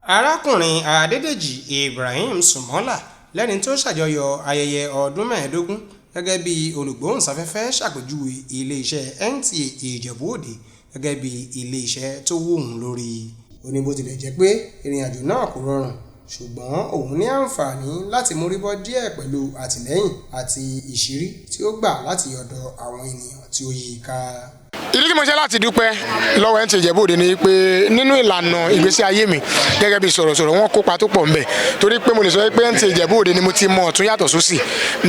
Arákùnrin Adédèjì Ibrahim Sùmọ́là lẹ́ni tó ṣàjọyọ̀ ayẹyẹ ọdún 15 gẹ́gẹ́ bí olùgbóhùnsáfẹ́fẹ́ ṣàpèjúwe iléeṣẹ́ NTA Ìjẹ̀bú-Òde gẹ́gẹ́ bí iléeṣẹ́ tó wù òun lórí. Ó ní bó tilẹ̀ jẹ́ pé ìrìn àjò náà kò rọrùn, ṣùgbọ́n òun ní àǹfààní láti móríbọ́ díẹ̀ pẹ̀lú àtìlẹ́yìn àti ìṣírí tí ó gbà láti ọ̀dọ̀ àwọn ènìyàn tí ó yí i ká. Ìdí tí mo ṣe láti dúpẹ́ lọ́wọ́ NTA Ìjẹ̀bú-Òde ni pé nínú ìlànà ìgbésí ayé mi gẹ́gẹ́ bí sọ̀rọ̀sọ̀rọ̀ wọn kópa tó pọ̀ ńbẹ̀, torí pé mo lè sọ pé NTA Ìjẹ̀bú-Òde ni mo ti mọ ọ̀tún yàtọ̀ sósì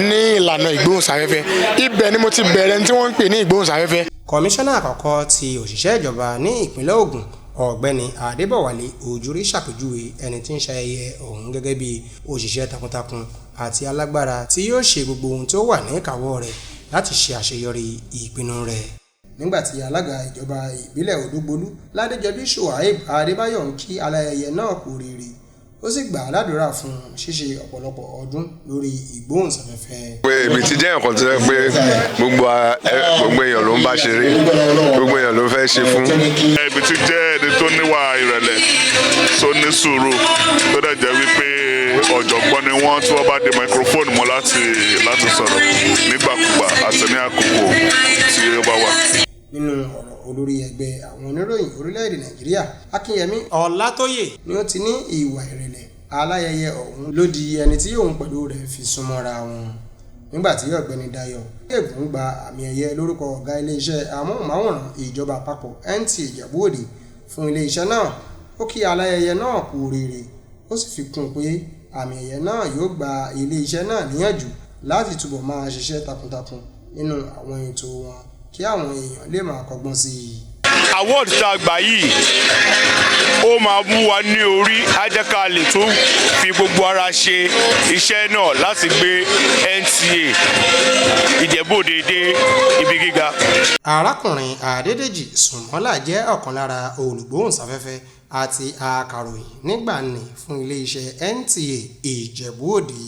ní ìlànà ìgbóhùnsáfẹ́fẹ́. Ibẹ̀ ni mo ti bẹ̀rẹ̀ tí wọ́n ń pè ní ìgbóhùnsáfẹ́fẹ́. Kọmíṣánná àkọ́kọ́ ti òṣìṣẹ́ ìjọba ní ìpínlẹ̀ Ògùn Ọ̀gbẹ́ni Adébọ̀wálé Òjúrí ṣàpèjúwe ẹni tí ń ṣayẹyẹ ọ̀hún gẹ́gẹ́ bí òṣìṣẹ́ takuntakun àti alágbára tí yóò ṣe gbogbo ohun tó wà ní ìkáwọ́ rẹ̀ láti ṣe àṣeyọrí ìpinnu rẹ̀. Nígbàtí alága ìjọba ìbílẹ̀ Odògbolú Ládéjọbí Ṣòáìb Adébáyọ̀ ń kí aláyẹyẹ náà kú oríire, ó sì gbà á ládùúrà fún ṣíṣe ọ̀pọ̀lọpọ̀ ọdún lórí ìgbóhùnsáfẹ́fẹ́. pé èmi ti jẹ́ nǹkan tó yẹ pé gbogbo èèyàn ló ń bá ṣeré, gbogbo èèyàn ló fẹ́ ṣe fún. Èmi ti jẹ́ ẹni tó níwà ìrẹ̀lẹ̀, tó ní sùúrù, tó dẹ̀ jẹ́ wípé ọ̀jọ̀gbọ́n ni wọ́n tí wọ́n bá dé microphone mọ́ láti sọ̀rọ̀ nígbàkúgbà àti ní àkókò tí ó bá wà. Nínú ọ̀rọ̀ olórí ẹgbẹ́ àwọn oníròyìn orílẹ̀-èdè Nàìjíríà Akínyẹmí Ọlátóyè ni ó ti ní ìwà ìrẹ̀lẹ̀ aláyẹyẹ ọ̀hún ló di ẹni tí òun pẹ̀lú rẹ̀ fi súnmọ́ra wọn. Nígbàtí Ọ̀gbẹ́ni Dayọ̀ Ègún gba àmì ẹ̀yẹ lórúkọ ọ̀gá iléeṣẹ́ amóhùnmáwòrán ìjọba àpapọ̀ NTA Ìjẹ̀bú-Òde fún iléeṣẹ́ náà, ó kí aláyẹyẹ náà kú oríire, ó sì fi kún un pé àmì ẹ̀yẹ náà yóò gba iléeṣẹ́ náà níyànjú láti túbọ̀ máa ṣiṣẹ́ takuntakun nínú àwọn ètò wọn kí àwọn èèyàn lè máa kọ́gbọ́n sí i. Award tá a gbà yìí ó máa mú wa ní orí, á jẹ́ ká lè tún fi gbogbo ara ṣe iṣẹ́ náà láti gbé NTA Ìjẹ̀bú-Òde dé ibi gíga. Arákùnrin Adédèjì Sùmọ́là jẹ́ ọ̀kan lára olùgbóhùnsáfẹ́fẹ́ àti akàròyìn nígbà ní fún iléeṣẹ́ NTA Ìjẹ̀bú-Òde.